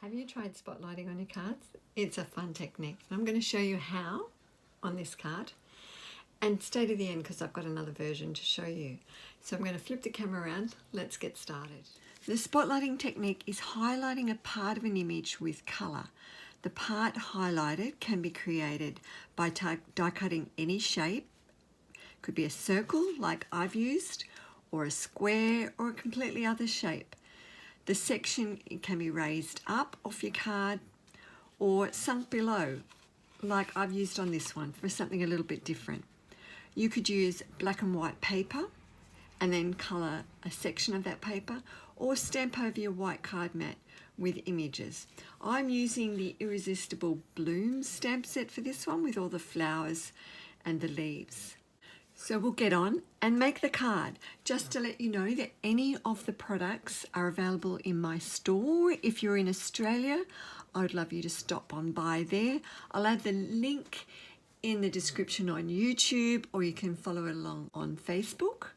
Have you tried spotlighting on your cards? It's a fun technique. I'm going to show you how on this card. And stay to the end because I've got another version to show you. So I'm going to flip the camera around. Let's get started. The spotlighting technique is highlighting a part of an image with colour. The part highlighted can be created by die cutting any shape. Could be a circle like I've used, or a square, or a completely other shape. The section can be raised up off your card or sunk below, like I've used on this one for something a little bit different. You could use black and white paper and then colour a section of that paper, or stamp over your white card mat with images. I'm using the Irresistible Bloom stamp set for this one with all the flowers and the leaves. So we'll get on and make the card. Just to let you know that any of the products are available in my store. If you're in Australia, I would love you to stop on by there. I'll add the link in the description on YouTube, or you can follow along on Facebook.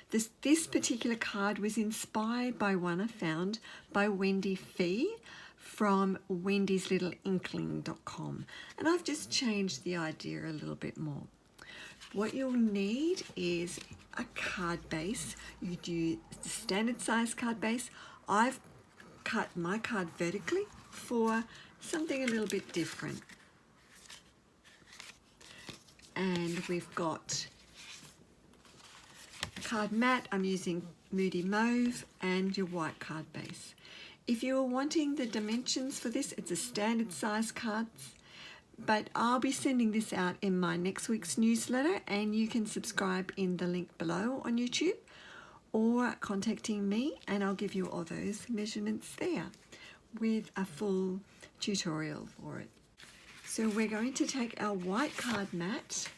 This particular card was inspired by one I found by Wendy Fee from wendyslittleinkling.com, and I've just changed the idea a little bit more. What you'll need is a card base. You do the standard size card base. I've cut my card vertically for something a little bit different. And we've got a card mat. I'm using Moody Mauve and your white card base. If you're wanting the dimensions for this, it's a standard size cards. But I'll be sending this out in my next week's newsletter, and you can subscribe in the link below on YouTube, or contacting me and I'll give you all those measurements there with a full tutorial for it. So we're going to take our white card mat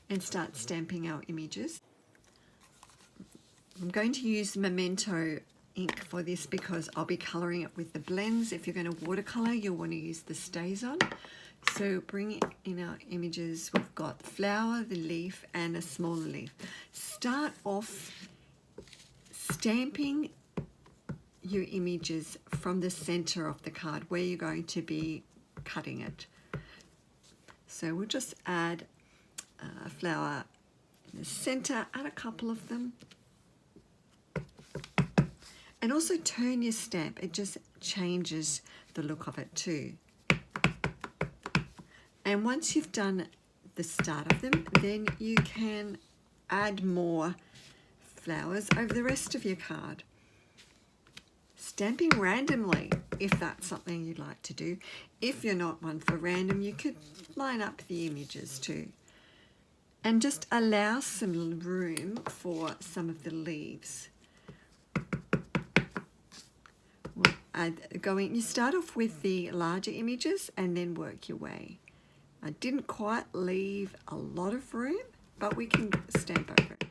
and start stamping our images. I'm going to use Memento ink for this because I'll be colouring it with the blends. If you're going to watercolour, you'll want to use the StazOn. So bring in our images. We've got the flower, the leaf, and a smaller leaf. Start off stamping your images from the center of the card where you're going to be cutting it. So we'll just add a flower in the center, add a couple of them. And also turn your stamp. It just changes the look of it too. And once you've done the start of them, then you can add more flowers over the rest of your card. Stamping randomly, if that's something you'd like to do. If you're not one for random, you could line up the images too. And just allow some room for some of the leaves. You start off with the larger images and then work your way. I didn't quite leave a lot of room, but we can stamp over it.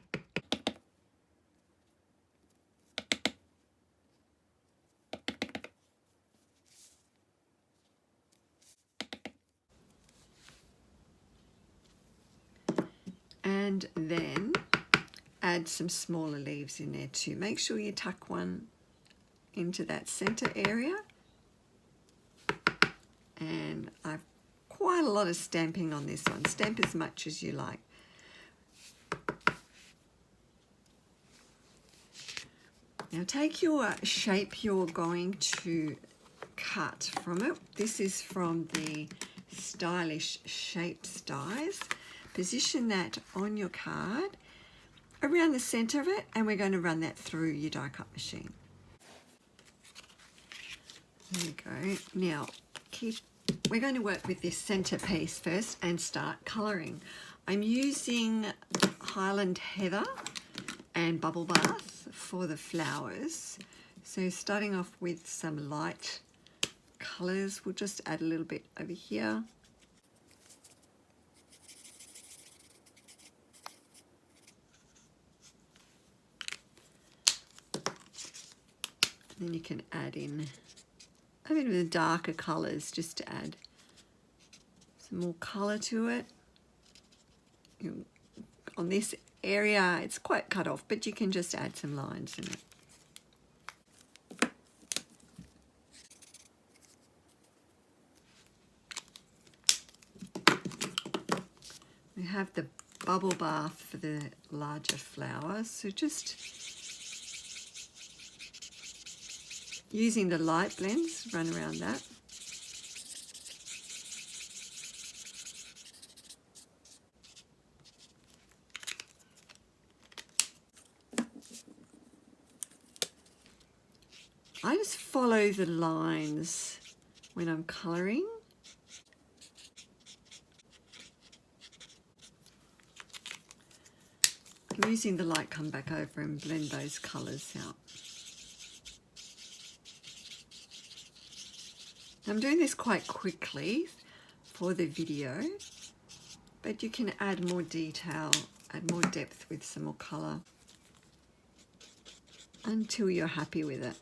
And then add some smaller leaves in there too. Make sure you tuck one into that center area. And I've quite a lot of stamping on this one. Stamp as much as you like. Now take your shape you're going to cut from it. This is from the Stylish Shapes dies. Position that on your card around the center of it, and we're going to run that through your die cut machine. There we go. Now we're going to work with this center piece first and start colouring. I'm using Highland Heather and Bubble Bath for the flowers. So starting off with some light colours, we'll just add a little bit over here. And then you can add in a bit of the darker colours just to add some more colour to it. On this area, it's quite cut off, but you can just add some lines in it. We have the bubble bath for the larger flowers, so just using the light blends, run around that. I just follow the lines when I'm colouring. I'm using the light come back over and blend those colours out. I'm doing this quite quickly for the video, but you can add more detail, add more depth with some more colour until you're happy with it.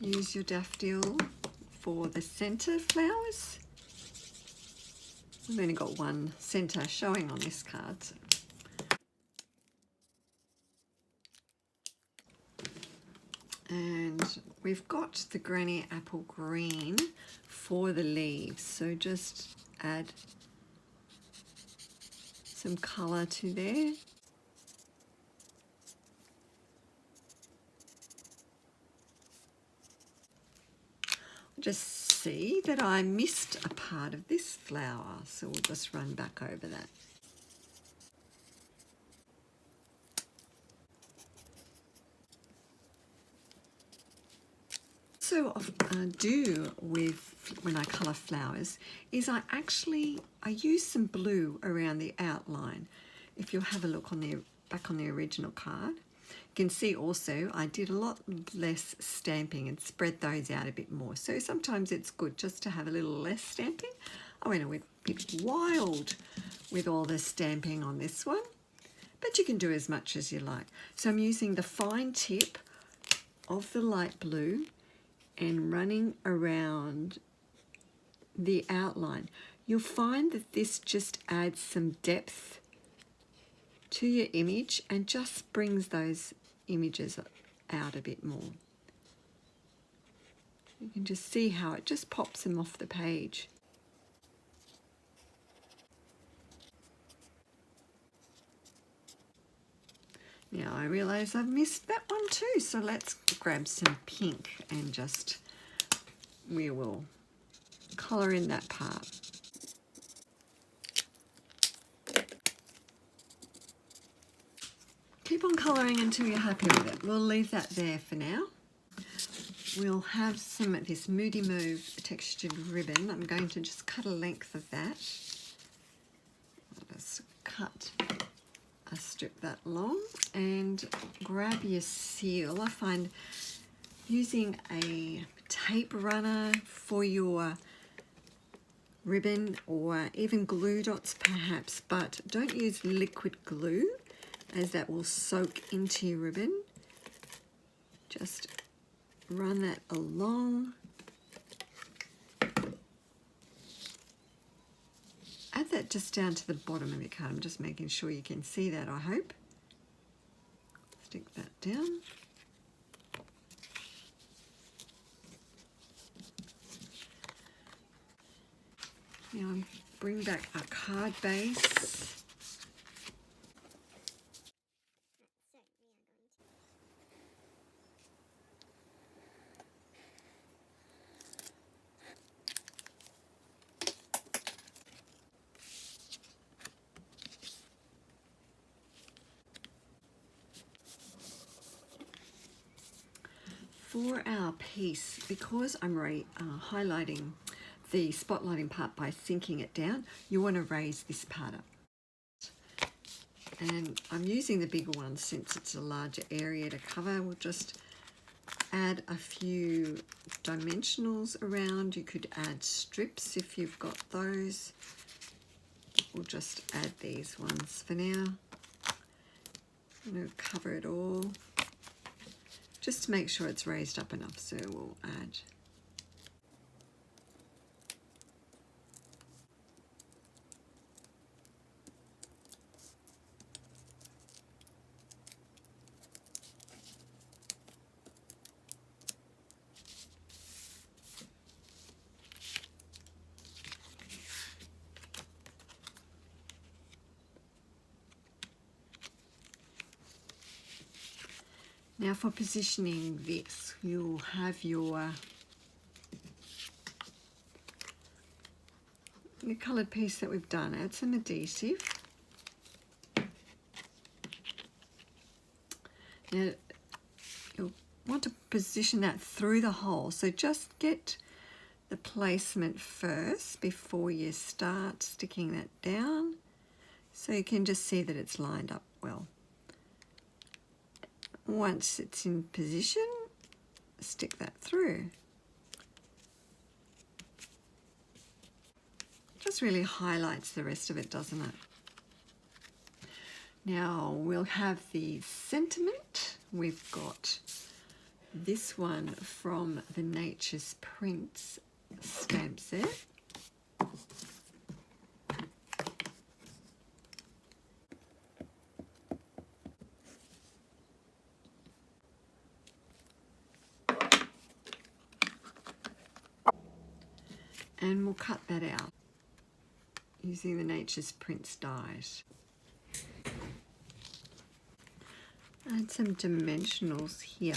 Use your daffodil for the centre flowers. We've only got one centre showing on this card. And we've got the granny apple green for the leaves, so just add some colour to there. Just see that I missed a part of this flower, so we'll just run back over that. So I do with when I colour flowers is I use some blue around the outline. If you'll have a look on the back on the original card, you can see also I did a lot less stamping and spread those out a bit more. So sometimes it's good just to have a little less stamping. I went a bit wild with all the stamping on this one, but you can do as much as you like. So I'm using the fine tip of the light blue and running around the outline. You'll find that this just adds some depth to your image and just brings those images out a bit more. You can just see how it just pops them off the page. Now I realise I've missed that one too, so let's grab some pink and just, we will colour in that part. Keep on colouring until you're happy with it. We'll leave that there for now. We'll have some of this Moody Move textured ribbon. I'm going to just cut a length of that. I'll just cut a strip that long and grab your seal. I find using a tape runner for your ribbon, or even glue dots perhaps, but don't use liquid glue as that will soak into your ribbon. Just run that along. Add that just down to the bottom of your card. I'm just making sure you can see that, I hope. Stick that down. Now bring back our card base. For our piece, because I'm highlighting the spotlighting part by sinking it down, you want to raise this part up. And I'm using the bigger one since it's a larger area to cover. We'll just add a few dimensionals around. You could add strips if you've got those. We'll just add these ones for now. I'm going to cover it all, just to make sure it's raised up enough, so we'll add. Now for positioning this, you'll have your coloured piece that we've done. Add some adhesive. Now you'll want to position that through the hole, so just get the placement first before you start sticking that down, so you can just see that it's lined up well. Once it's in position, stick that through. Just really highlights the rest of it, doesn't it? Now we'll have the sentiment. We've got this one from the Nature's Prints stamp set. And we'll cut that out using the Nature's Prints dies. Add some dimensionals here.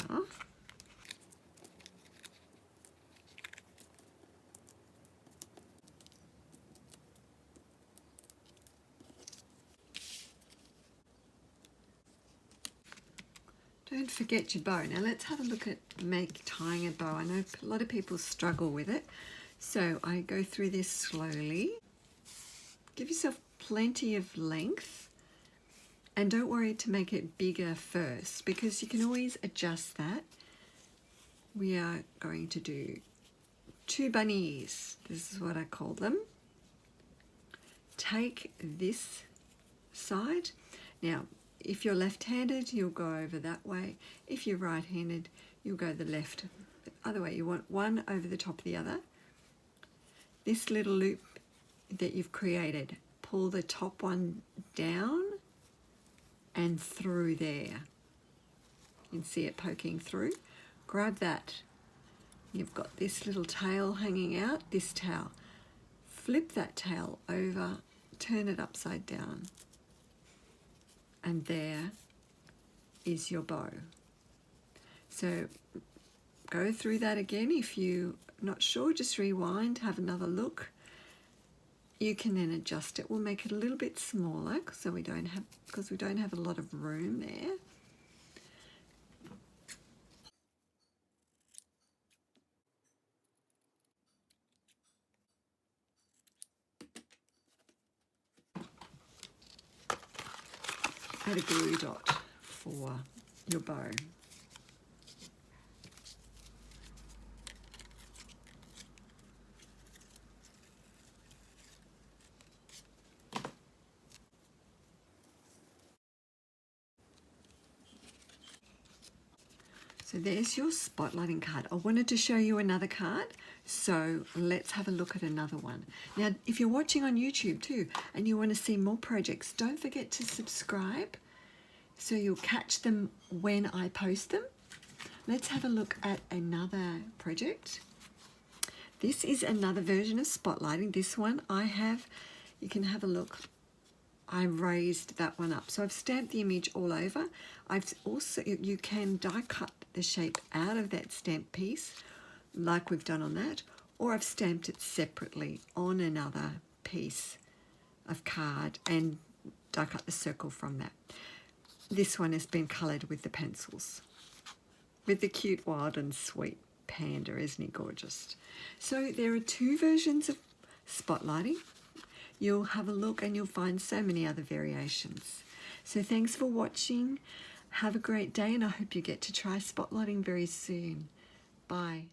Don't forget your bow. Now let's have a look at tying a bow. I know a lot of people struggle with it, so I go through this slowly. Give yourself plenty of length, and don't worry to make it bigger first, because you can always adjust that. We are going to do 2 bunnies. This is what I call them. Take this side. Now, if you're left-handed, you'll go over that way. If you're right-handed, you'll go the left. The other way, you want one over the top of the other. This little loop that you've created, pull the top one down and through there. You can see it poking through. Grab that. You've got this little tail hanging out, this tail. Flip that tail over, turn it upside down. And there is your bow. So go through that again. If you're not sure, just rewind, have another look. You can then adjust it. We'll make it a little bit smaller so we don't have a lot of room there. Add a glue dot for your bow. So there's your spotlighting card. I wanted to show you another card, so let's have a look at another one. Now, if you're watching on YouTube too and you want to see more projects, don't forget to subscribe so you'll catch them when I post them. Let's have a look at another project. This is another version of spotlighting. This one you can have a look. I raised that one up. So I've stamped the image all over. You can die cut the shape out of that stamp piece like we've done on that, or I've stamped it separately on another piece of card and die cut the circle from that. This one has been coloured with the pencils, with the cute wild and sweet panda. Isn't he gorgeous? So there are 2 versions of spotlighting. You'll have a look and you'll find so many other variations. So thanks for watching. Have a great day, and I hope you get to try spotlighting very soon. Bye.